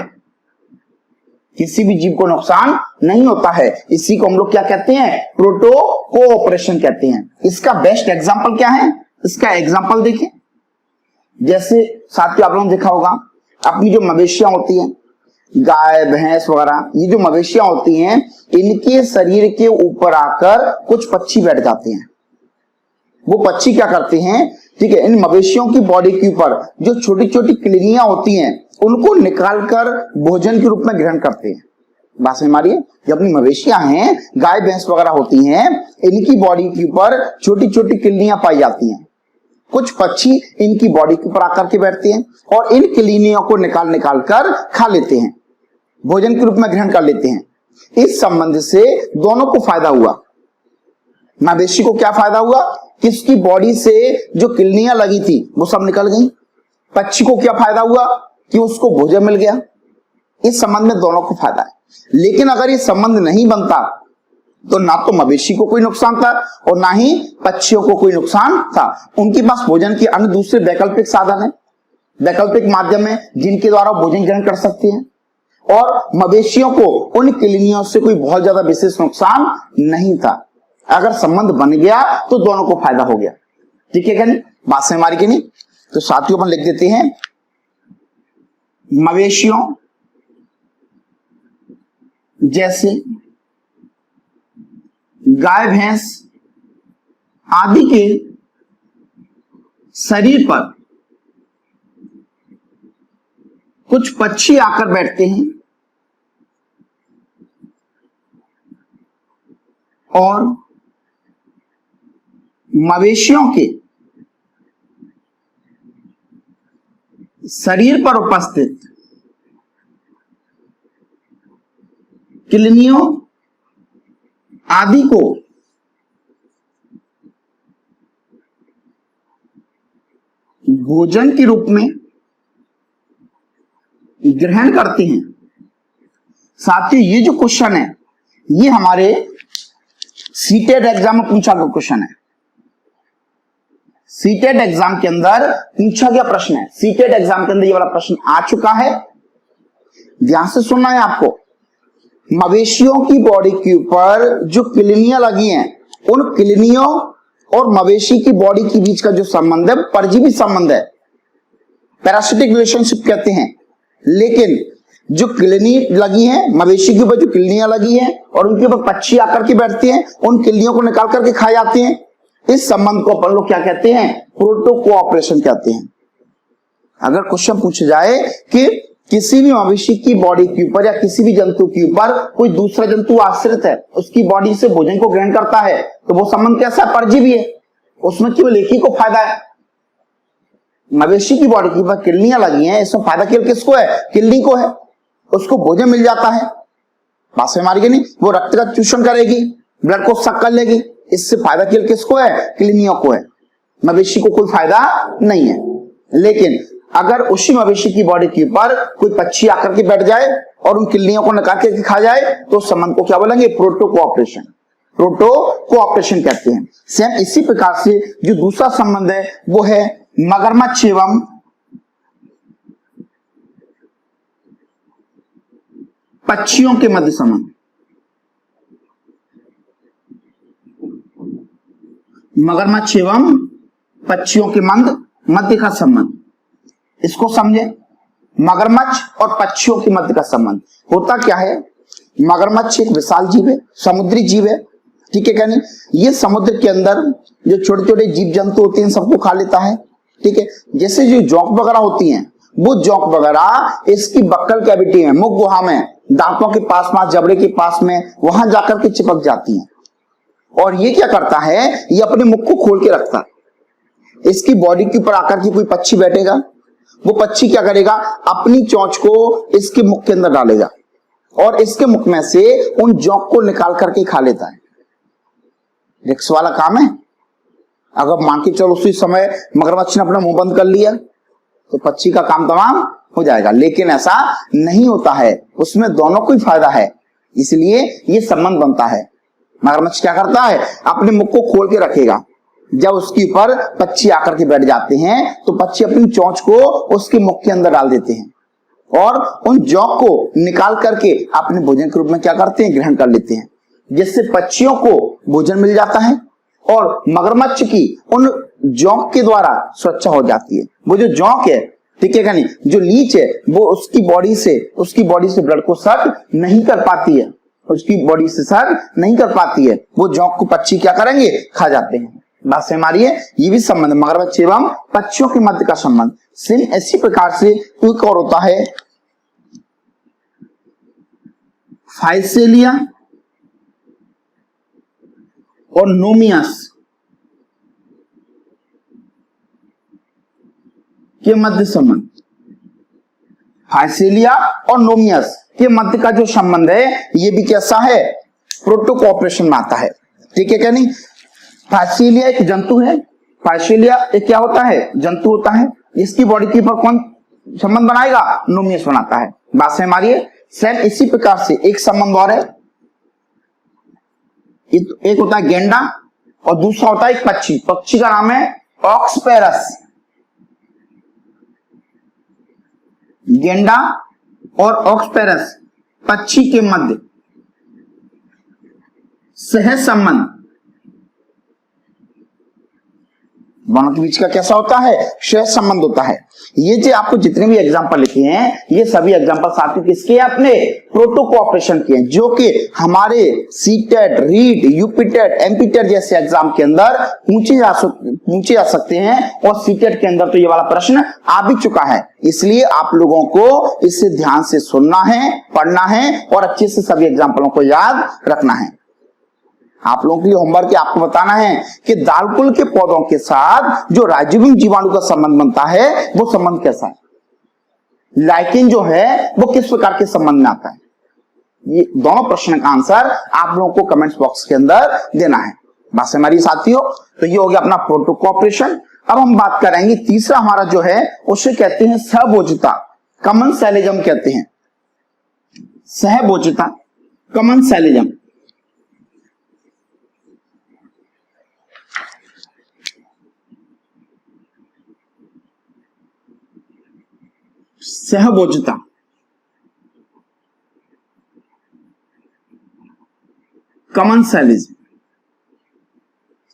किसी भी जीव को नुकसान नहीं होता है। इसी को हम लोग क्या कहते हैं, प्रोटो कोऑपरेशन कहते हैं। इसका बेस्ट एग्जांपल क्या है, इसका एग्जांपल देखें। जैसे साथियों आप लोगों ने देखा होगा, अपनी जो मवेशियां होती हैं, गाय भैंस वगैरह, ये जो मवेशियां होती हैं, इनके शरीर के ऊपर आकर कुछ पक्षी बैठ जाते हैं। वो पक्षी क्या करते हैं, ठीक है, इन मवेशियों की बॉडी के ऊपर जो छोटी छोटी किलनियां होती हैं उनको निकालकर भोजन के रूप में ग्रहण करते हैं। बात समझ मारिए, जो अपनी मवेशियां हैं, गाय भैंस वगैरह होती हैं, इनकी बॉडी के ऊपर छोटी छोटी किडनियां पाई जाती हैं। कुछ पक्षी इनकी बॉडी के ऊपर आकर के बैठते हैं और इन किडनियों को निकाल कर खा लेते हैं, भोजन के रूप में ग्रहण कर लेते हैं। इस संबंध से दोनों को फायदा हुआ। मवेशी को क्या फायदा हुआ कि उसकी बॉडी से जो किडनियां लगी थी वो सब निकल गई। पक्षी को क्या फायदा हुआ कि उसको भोजन मिल गया। इस संबंध में दोनों को फायदा है। लेकिन अगर ये संबंध नहीं बनता तो ना तो मवेशी को कोई नुकसान था और ना ही पक्षियों को कोई नुकसान था। उनके पास भोजन के अन्य दूसरे वैकल्पिक साधन है, वैकल्पिक माध्यम है जिनके द्वारा भोजन ग्रहण कर सकते हैं, और मवेशियों को उन किडनियों से कोई बहुत ज्यादा विशेष नुकसान नहीं था। अगर संबंध बन गया तो दोनों को फायदा हो गया। ठीक है क्या नहीं, बात से हमारी की नहीं। तो साथियों अपन लिख देते हैं, मवेशियों जैसे गाय भैंस आदि के शरीर पर कुछ पक्षी आकर बैठते हैं और मवेशियों के शरीर पर उपस्थित किडनियों आदि को भोजन के रूप में ग्रहण करते हैं। साथियों, ये जो क्वेश्चन है ये हमारे सीटेट एग्जाम में पूछा गया क्वेश्चन है। सीटेट एग्जाम के अंदर पूछा गया प्रश्न है। सीटेट एग्जाम के अंदर ये वाला प्रश्न आ चुका है, ध्यान से सुनना है आपको। मवेशियों की बॉडी के ऊपर जो किडनियां लगी हैं, उन किडनियों और मवेशी की बॉडी के बीच का जो संबंध है परजीवी संबंध है, पैरासिटिक रिलेशनशिप कहते हैं। लेकिन जो किडनी लगी है, मवेशी के ऊपर जो किडनियां लगी हैं और उनके ऊपर पक्षी आकर के बैठते हैं, उन किडनियों को निकाल करके खाए जाते हैं। इस संबंध को अपन लोग क्या कहते हैं, प्रोटो कोऑपरेशन कहते हैं। अगर क्वेश्चन पूछा जाए कि किसी भी मवेशी की बॉडी के ऊपर या किसी भी जंतु के ऊपर कोई दूसरा जंतु आश्रित है, उसकी बॉडी से भोजन को ग्रहण करता है, तो वो संबंध कैसा है, परजीवी है। उसमें केवल एक ही को फायदा है, मवेशी की बॉडी के ऊपर किडनियां लगी हैं, इसमें फायदा केवल किसको है, किडनी को है। उसको भोजन मिल जाता है, बात समझ मारेगी नहीं, वो रक्त का चूषण करेगी, ब्लड को सक कर लेगी। इससे फायदा केवल किसको है, किडनियों को है। मवेशी को कोई फायदा नहीं है। लेकिन अगर उसी मवेशी की बॉडी के ऊपर कोई पक्षी आकर के बैठ जाए और उन किडनियों को निकाल के खा जाए तो संबंध को क्या बोलेंगे, प्रोटो कोऑपरेशन। प्रोटो कोऑपरेशन कहते हैं। सेम इसी प्रकार से जो दूसरा संबंध है वो है मगरमच्छ एवं पक्षियों के मध्य संबंध। मगरमच्छ एवं पक्षियों के मध्य का संबंध, इसको समझे। मगरमच्छ और पक्षियों के मध्य का संबंध होता क्या है। मगरमच्छ एक विशाल जीव है, समुद्री जीव है, ठीक है क्या नहीं। ये समुद्र के अंदर जो छोटे छोटे जीव जंतु होते हैं सबको खा लेता है, ठीक है। जैसे जो जौंक वगैरह होती हैं, वो जौंक वगैरह इसकी बक्कल कैविटी में, मुख गुहा में, दांतों के पास में, जबड़े के पास में, वहां जाकर के चिपक जाती हैं। और ये क्या करता है, ये अपने मुख को खोल के रखता है। इसकी बॉडी के ऊपर आकर के कोई पक्षी बैठेगा, वो पक्षी क्या करेगा, अपनी चोंच को इसके मुख के अंदर डालेगा और इसके मुख में से उन जौंक को निकाल करके खा लेता है। रिक्स वाला काम है। अगर मान के चलो उसी समय मगरमच्छ ने अपना मुंह बंद कर लिया तो पक्षी का काम तमाम हो जाएगा। लेकिन ऐसा नहीं होता है, उसमें दोनों को ही फायदा है, इसलिए ये संबंध बनता है। मगरमच्छ क्या करता है, अपने मुख को खोल के रखेगा। जब उसके ऊपर पक्षी आकर के बैठ जाते हैं तो पक्षी अपनी चोंच को उसके मुख के अंदर डाल देते हैं और उन जौंक को निकाल करके अपने भोजन के रूप में क्या करते हैं, ग्रहण कर लेते हैं, जिससे पक्षियों को भोजन मिल जाता है और मगरमच्छ की उन जौंक के द्वारा सुरक्षा हो जाती है। वो जो जौंक है, ठीक है क्या नहीं, जो लीच है, वो उसकी बॉडी से ब्लड को सक नहीं कर पाती है, उसकी बॉडी से सक नहीं कर पाती है। वो जौंक को पक्षी क्या करेंगे, खा जाते हैं। बात से हमारी है, ये भी संबंध मगरमच्छ एवं पक्षियों के मध्य का संबंध। सेम इसी प्रकार से एक और होता है फाइसेलिया और नोमियस के मध्य संबंध। फाइसेलिया और नोमियस के मध्य का जो संबंध है ये भी कैसा है, प्रोटो कोऑपरेशन में आता है। ठीक है क्या नहीं। फाइसेलिया एक जंतु है, फाइसेलिया एक क्या होता है, जंतु होता है। इसकी बॉडी के ऊपर कौन संबंध बनाएगा, नोमियस बनाता है। बात से हमारी है। सेम इसी प्रकार से एक संबंध और है, एक होता है गेंडा और दूसरा होता है एक पक्षी। पक्षी का नाम है ऑक्सपेरस। गेंडा और ऑक्सपेरस पक्षी के मध्य सह संबंध, दोनों के बीच का कैसा होता है, सह संबंध होता है। ये जो आपको जितने भी एग्जांपल लिखे हैं ये सभी एग्जांपल साथ ही किसके अपने प्रोटो कोऑपरेशन के हैं, जो कि हमारे सीटेट, रीट, यूपीटेट, एमपीटेट जैसे एग्जाम के अंदर पूछे जा सकते हैं। और सीटेट के अंदर तो ये वाला प्रश्न आ भी चुका है। इसलिए आप लोगों को इसे ध्यान से सुनना है, पढ़ना है और अच्छे से सभी एग्जाम्पलों को याद रखना है। आप लोगों के लिए होमवर्क है, आपको बताना है कि दालकुल के पौधों के साथ जो राइजोबियम जीवाणु का संबंध बनता है वो संबंध कैसा है, लाइकेन जो है वो किस प्रकार के संबंध में आता है। ये दोनों प्रश्न का आंसर आप लोगों को कमेंट्स बॉक्स के अंदर देना है। बात से हमारी साथियों, तो ये हो गया अपना प्रोटो कोऑपरेशन। अब हम बात करेंगे तीसरा हमारा जो है उसे कहते हैं सहभोज्यता, कमेंसैलिज्म कहते हैं। सहभोज्यता, कमेंसैलिज्म। सहभोज्यता, कमेंसैलिज्म,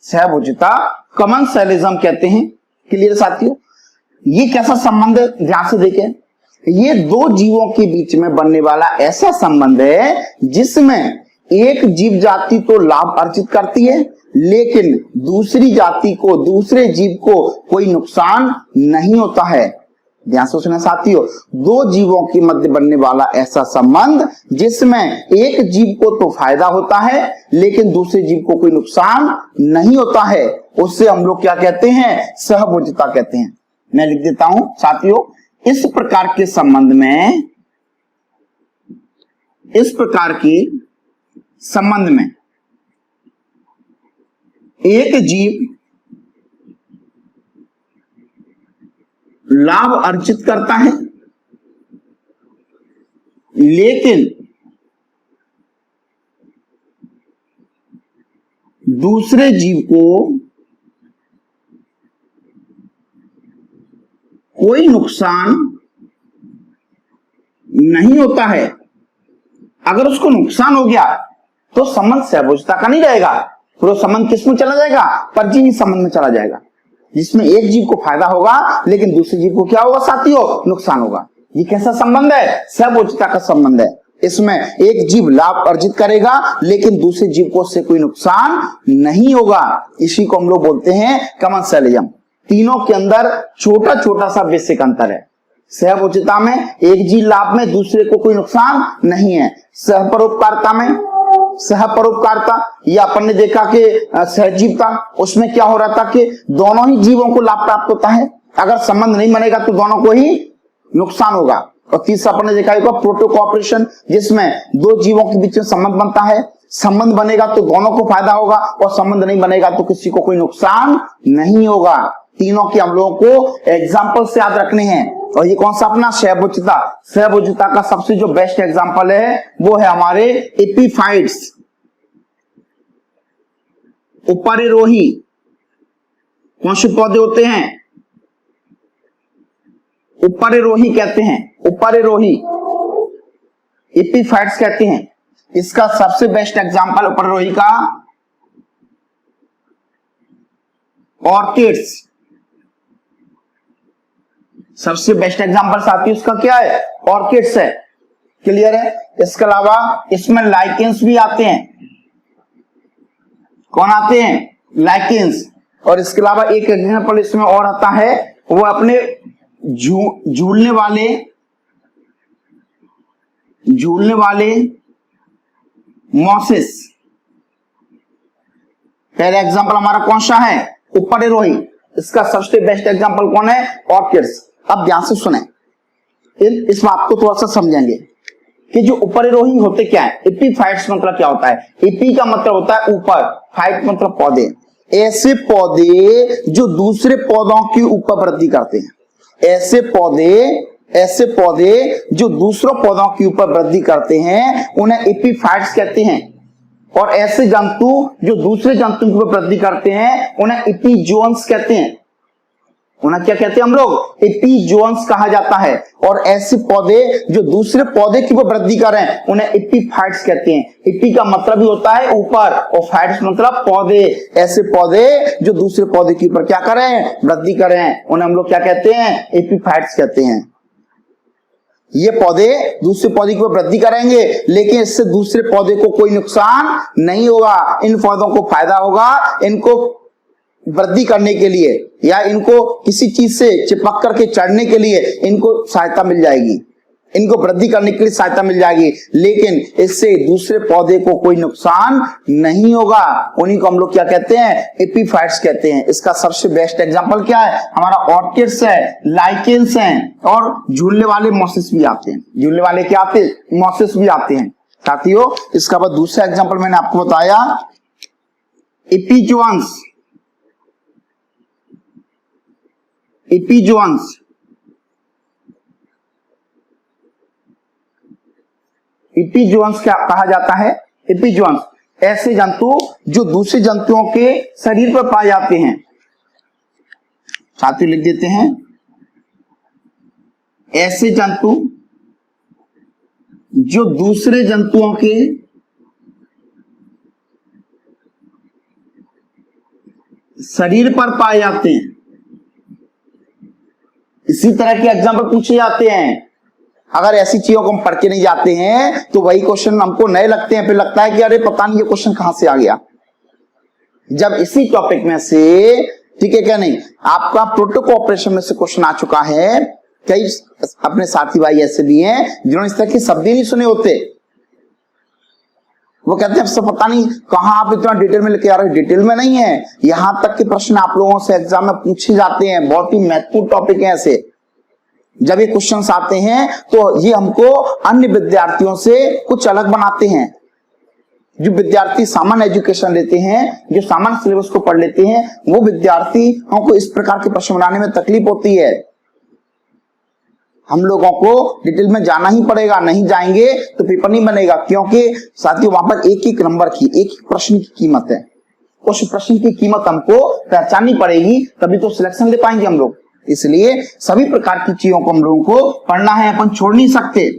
सहभोज्यता कमेंसैलिज्म कहते हैं। क्लियर साथियों। ये कैसा संबंध है, ध्यान से देखें। ये दो जीवों के बीच में बनने वाला ऐसा संबंध है जिसमें एक जीव जाति तो लाभ अर्जित करती है लेकिन दूसरी जाति को, दूसरे जीव को कोई नुकसान नहीं होता है। ध्यान से सुना साथियों, दो जीवों के मध्य बनने वाला ऐसा संबंध जिसमें एक जीव को तो फायदा होता है लेकिन दूसरे जीव को कोई नुकसान नहीं होता है, उससे हम लोग क्या कहते हैं, सहभोज्यता कहते हैं। मैं लिख देता हूं साथियों, इस प्रकार के संबंध में, इस प्रकार के संबंध में एक जीव लाभ अर्जित करता है लेकिन दूसरे जीव को कोई नुकसान नहीं होता है। अगर उसको नुकसान हो गया तो संबंध सहभोज्यता का नहीं रहेगा, पूरा संबंध किस में चला जाएगा, परजीवी संबंध में चला जाएगा, जिसमें एक जीव को फायदा होगा लेकिन दूसरे जीव को क्या होगा साथियों, नुकसान होगा। ये कैसा संबंध है, सहभोज्यता का संबंध है। इसमें एक जीव लाभ अर्जित करेगा लेकिन दूसरे जीव को उससे कोई नुकसान नहीं होगा। इसी को हम लोग बोलते हैं कमेंसैलिज्म। तीनों के अंदर छोटा छोटा सा बेसिक अंतर है। सहभोज्यता में एक जीव लाभ में, दूसरे को कोई नुकसान नहीं है। सहपरोपकारिता में, सहपरोपकारिता या अपन ने देखा कि सहजीवता, उसमें क्या हो रहा था कि दोनों ही जीवों को लाभ प्राप्त होता है। अगर संबंध नहीं बनेगा तो दोनों को ही नुकसान होगा। और तीसरा अपन ने देखा होगा प्रोटो कोऑपरेशन, जिसमें दो जीवों के बीच में संबंध बनता है। संबंध बनेगा तो दोनों को फायदा होगा और संबंध नहीं बनेगा तो किसी को कोई नुकसान नहीं होगा। तीनों के हम लोगों को एग्जाम्पल से याद रखने हैं। और ये कौन सा अपना सहभोज्यता, सहभोज्यता का सबसे जो बेस्ट एग्जाम्पल है वो है हमारे एपीफाइट्स, उपरिरोही। कौन से पौधे होते हैं, उपरिरोही कहते हैं, उपरिरोही एपीफाइट्स कहते हैं। इसका सबसे बेस्ट एग्जाम्पल उपरिरोही का ऑर्किड्स, सबसे बेस्ट एग्जांपल साथियों इसका क्या है, ऑर्किड्स है। क्लियर है। इसके अलावा इसमें लाइकेंस भी आते हैं। कौन आते हैं, लाइकेंस। और इसके अलावा एक एग्जाम्पल इसमें और आता है, वो अपने झूलने वाले मॉसेस। पहला एग्जाम्पल हमारा कौन सा है, उपरिरोही। इसका सबसे बेस्ट एग्जाम्पल कौन है, ऑर्किड्स। अब ध्यान से सुने, इस बात को थोड़ा सा समझेंगे कि जो उपरिरोही होते क्या है। एपीफाइट्स मतलब क्या होता है, एपी का मतलब होता है ऊपर, फाइट मतलब पौधे। ऐसे पौधे जो दूसरे पौधों की ऊपर वृद्धि करते हैं, ऐसे पौधे जो दूसरों पौधों के ऊपर वृद्धि करते हैं उन्हें एपीफाइट्स कहते हैं। और ऐसे जंतु जो दूसरे जंतु की वृद्धि करते हैं उन्हें एपीजोन्स कहते हैं। उन्हें क्या कहते हैं हम लोग, एपीजोन्स कहा जाता है। और ऐसे पौधे जो दूसरे पौधे की वृद्धि करें उन्हें एपीफाइट्स कहते हैं। एपी का मतलब ही होता है ऊपर और फाइट्स मतलब पौधे। ऐसे पौधे जो दूसरे पौधे के ऊपर क्या करें, वृद्धि करें, उन्हें हम लोग क्या कहते हैं, एपीफाइट्स कहते हैं। ये पौधे दूसरे पौधे की वृद्धि करेंगे लेकिन इससे दूसरे पौधे को कोई नुकसान नहीं होगा, इन पौधों को फायदा होगा। इनको वृद्धि करने के लिए या इनको किसी चीज से चिपक करके चढ़ने के लिए इनको सहायता मिल जाएगी, इनको वृद्धि करने के लिए सहायता मिल जाएगी, लेकिन इससे दूसरे पौधे को कोई नुकसान नहीं होगा। उन्हीं को हम लोग क्या कहते हैं, एपीफाइट्स कहते हैं। इसका सबसे बेस्ट एग्जांपल क्या है, हमारा ऑर्किड्स है, लाइकेन्स हैं और झूलने वाले मॉसेस भी आते हैं। झूलने वाले क्या आते हैं, मॉसेस भी आते हैं साथियों। इसका बाद दूसरा एग्जांपल मैंने आपको बताया, एपीजोन्स। एपीजोन्स क्या कहा जाता है, एपीजोन्स ऐसे जंतु जो दूसरे जंतुओं के शरीर पर पाए जाते हैं। साथियों लिख देते हैं, ऐसे जंतु जो दूसरे जंतुओं के शरीर पर पाए जाते हैं। इसी तरह के एग्जाम्पल पूछे जाते हैं। अगर ऐसी चीजों को हम पढ़ के नहीं जाते हैं तो वही क्वेश्चन हमको नए लगते हैं, फिर लगता है कि अरे पता नहीं ये क्वेश्चन कहां से आ गया। जब इसी टॉपिक में से, ठीक है क्या नहीं, आपका प्रोटोकॉल ऑपरेशन में से क्वेश्चन आ चुका है। कई अपने साथी भाई ऐसे भी हैं जिन्होंने इस तरह के शब्द ही नहीं सुने होते। वो कहते हैं सब पता नहीं कहां आप इतना डिटेल में लेके आ रहे हो। डिटेल में नहीं है, यहां तक के प्रश्न आप लोगों से एग्जाम में पूछे जाते हैं। बहुत ही महत्वपूर्ण टॉपिक है ऐसे। जब ये क्वेश्चंस आते हैं तो ये हमको अन्य विद्यार्थियों से कुछ अलग बनाते हैं। जो विद्यार्थी सामान्य एजुकेशन लेते हैं, जो सामान्य सिलेबस को पढ़ लेते हैं, वो विद्यार्थी हमको इस प्रकार के प्रश्न बनाने में तकलीफ होती है। हम लोगों को डिटेल में जाना ही पड़ेगा, नहीं जाएंगे तो पेपर नहीं बनेगा। क्योंकि साथियों वहां पर एक एक नंबर की, एक एक प्रश्न की कीमत है। उस प्रश्न की कीमत हमको पहचाननी पड़ेगी, तभी तो सिलेक्शन ले पाएंगे हम लोग। इसलिए सभी प्रकार की चीजों को हम लोगों को पढ़ना है, अपन छोड़ नहीं सकते।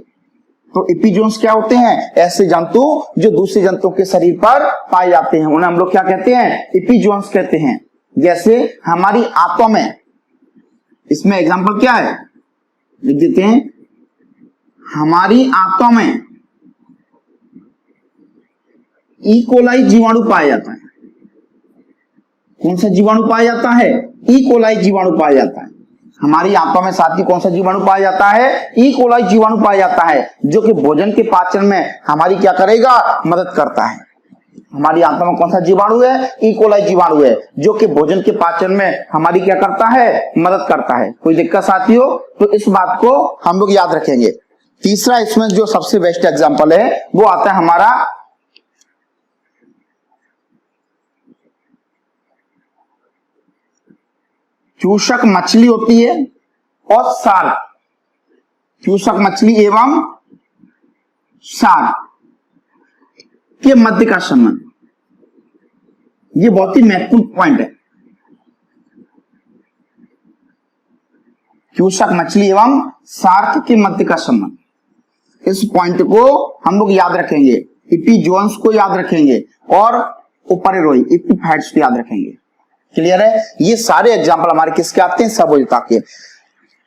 तो एपीजोन्स क्या होते हैं, ऐसे जंतु जो दूसरे जंतुओं के शरीर पर पाए जाते हैं, उन्हें हम लोग क्या कहते हैं, एपीजोन्स कहते हैं। जैसे हमारी आंतों में, इसमें एग्जांपल क्या है लिख देते हैं, हमारी आंतों में ई कोलाई जीवाणु पाया जाता है। कौन सा जीवाणु पाया जाता है, ई कोलाई जीवाणु पाया जाता है। हमारी आंतों में साथी कौन सा जीवाणु पाया जाता है, ई कोलाई जीवाणु पाया जाता है, जो कि भोजन के पाचन में हमारी क्या करेगा, मदद करता है। हमारी आंतों में कौन सा जीवाणु है, ई कोलाई जीवाणु है, जो कि भोजन के पाचन में हमारी क्या करता है, मदद करता है। कोई दिक्कत साथियों, तो इस बात को हम लोग याद रखेंगे। तीसरा इसमें जो सबसे बेस्ट एग्जांपल है वो आता है हमारा चूषक मछली होती है और शार्क। चूषक मछली एवं शार्क के मध्य का संबंध, ये बहुत ही महत्वपूर्ण पॉइंट है। चूषक मछली एवं शार्क के मध्य का संबंध, इस पॉइंट को हम लोग याद रखेंगे। एपीजोन्स को याद रखेंगे और उपरिरोही एपीफाइट्स को याद रखेंगे। क्लियर है। ये सारे एग्जाम्पल हमारे किसके आते हैं, सबोजिता के।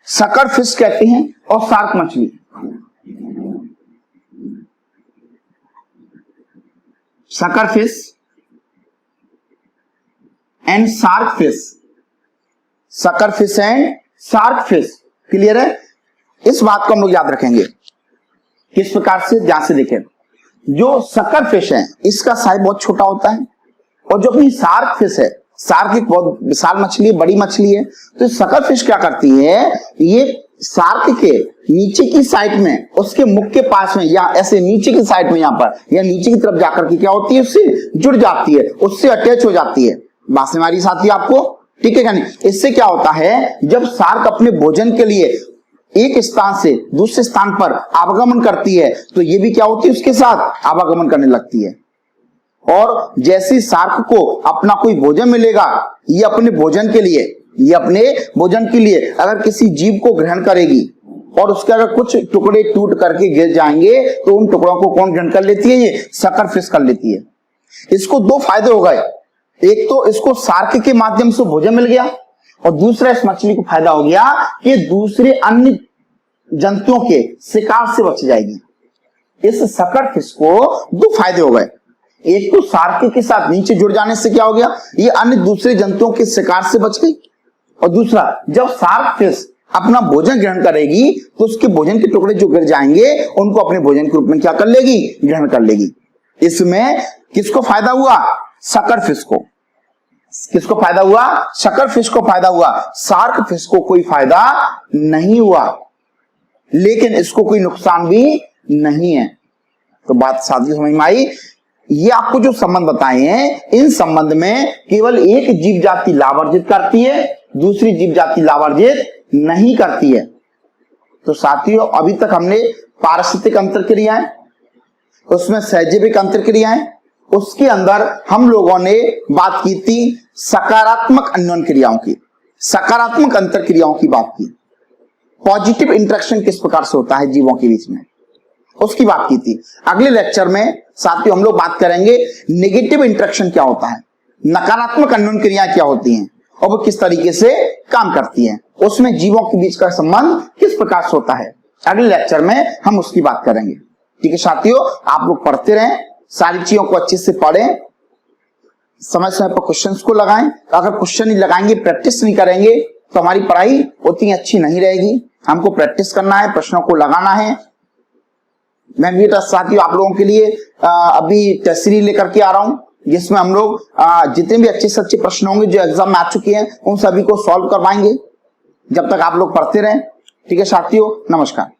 सकर फिश कहते हैं और शार्क मछली। Sucker fish and shark fish, sucker fish and shark fish. Clear है? इस बात को हम लोग याद रखेंगे। किस प्रकार से? ध्यान से देखें, जो सकर फिश है इसका साइज बहुत छोटा होता है, और जो अपनी शार्क फिश है, शार्क एक बहुत विशाल मछली है, बड़ी मछली है। तो सकर फिश क्या करती है, ये शार्क के नीचे की साइड में, उसके मुख के पास में, या ऐसे नीचे की साइड में, यहाँ पर या नीचे की तरफ जाकर के क्या होती है, उससे जुड़ जाती है, उससे अटैच हो जाती है। बात से हमारी साथी आपको ठीक है क्या नहीं? इससे क्या होता है, जब शार्क अपने भोजन के लिए एक स्थान से दूसरे स्थान पर आवागमन करती है, तो ये भी क्या होती है, उसके साथ आवागमन करने लगती है। और जैसे शार्क को अपना कोई भोजन मिलेगा, ये अपने भोजन के लिए अगर किसी जीव को ग्रहण करेगी, और उसके अगर कुछ टुकड़े टूट करके गिर जाएंगे, तो उन टुकड़ों को कौन ग्रहण कर लेती है? ये सकर फिश कर लेती है। इसको दो फायदे हो गए, एक तो इसको शार्क के माध्यम से भोजन मिल गया, और दूसरा इस मछली को फायदा हो गया कि दूसरे अन्य जंतुओं के शिकार से बच जाएगी। इस सकर फिश को दो फायदे हो गए, एक तो शार्क के साथ नीचे जुड़ जाने से क्या हो गया, ये अन्य दूसरे जंतुओं के शिकार से बच गई, और दूसरा जब शार्क फिश अपना भोजन ग्रहण करेगी, तो उसके भोजन के टुकड़े जो गिर जाएंगे, उनको अपने भोजन के रूप में क्या कर लेगी, ग्रहण कर लेगी। इसमें किसको फायदा हुआ? सकर फिश को। किसको फायदा हुआ? सकर फिश को फायदा हुआ। शार्क फिश को कोई फायदा नहीं हुआ, लेकिन इसको कोई नुकसान भी नहीं है। तो बात साथियों समझ में आई? ये आपको जो संबंध बताए हैं, इन संबंध में केवल एक जीव जाति लाभ अर्जित करती है, दूसरी जीव जाति लाभ अर्जित नहीं करती है। तो साथियों, अभी तक हमने पारिस्थितिक अंतरक्रियाएं, उसमें सहजीविक अंतरक्रियाएं, उसके अंदर हम लोगों ने बात की थी सकारात्मक अन्योन क्रियाओं की, सकारात्मक अंतरक्रियाओं की बात की। पॉजिटिव इंटरेक्शन किस प्रकार से होता है जीवों के बीच में, उसकी बात की थी। अगले लेक्चर में साथियों हम लोग बात करेंगे नेगेटिव इंटरेक्शन क्या होता है, नकारात्मक अन्योन क्रियाएं क्या होती हैं, और वो किस तरीके से काम करती हैं, उसमें जीवों के बीच का संबंध किस प्रकार से होता है। अगले लेक्चर में हम उसकी बात करेंगे। ठीक है साथियों, आप लोग पढ़ते रहें, सारी चीजों को अच्छे से पढ़ें, समय समय पर क्वेश्चंस को लगाएं। अगर क्वेश्चन नहीं लगाएंगे, प्रैक्टिस नहीं करेंगे, तो हमारी पढ़ाई उतनी अच्छी नहीं रहेगी। हमको प्रैक्टिस करना है, प्रश्नों को लगाना है। मैं भी साथियों आप लोगों के लिए अभी टेस्ट सीरीज लेकर के आ रहा हूं, जिसमें हम लोग जितने भी अच्छे से अच्छे प्रश्न होंगे जो एग्जाम में आ चुके हैं, उन सभी को सॉल्व करवाएंगे, जब तक आप लोग पढ़ते रहें। ठीक है साथियों, नमस्कार।